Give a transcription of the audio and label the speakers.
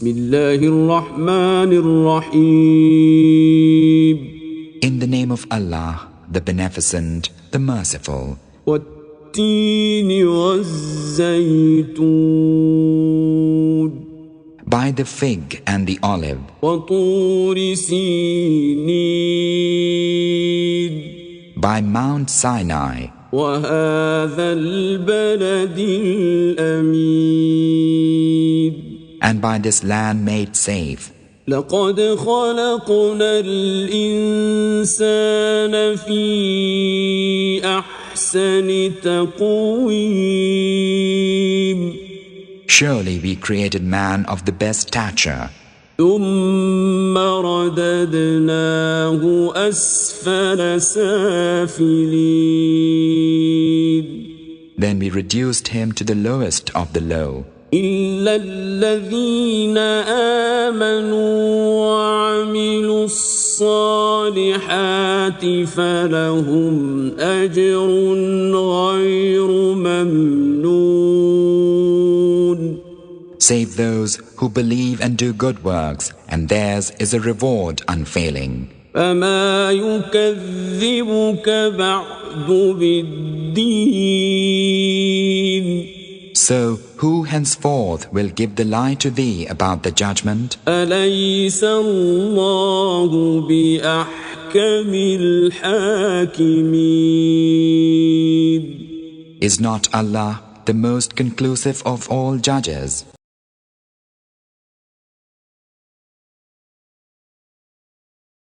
Speaker 1: بسم الله الرحمن الرحيم.
Speaker 2: In the name of Allah, the Beneficent, the Merciful.
Speaker 1: والتين والزيتون.
Speaker 2: By the fig and the olive.
Speaker 1: وطور سينين.
Speaker 2: By Mount Sinai.
Speaker 1: وهذا البلد الأمين.
Speaker 2: And by this land made safe.
Speaker 1: لقد خلقنا الإنسان في أحسن تقويم.
Speaker 2: Surely we created man of the best stature.
Speaker 1: ثم رددناه أسفل سافلين.
Speaker 2: Then we reduced him to the lowest of the low.
Speaker 1: إلا الذين آمنوا وعملوا الصالحات فلهم أجر غير ممنون.
Speaker 2: Save those who believe and do good works, and theirs is a reward unfailing.
Speaker 1: فما يكذبك بعد بالدين.
Speaker 2: So who henceforth will give the lie to thee about the judgment?
Speaker 1: أليس الله بأحكم الحاكمين.
Speaker 2: Is not Allah the most conclusive of all judges?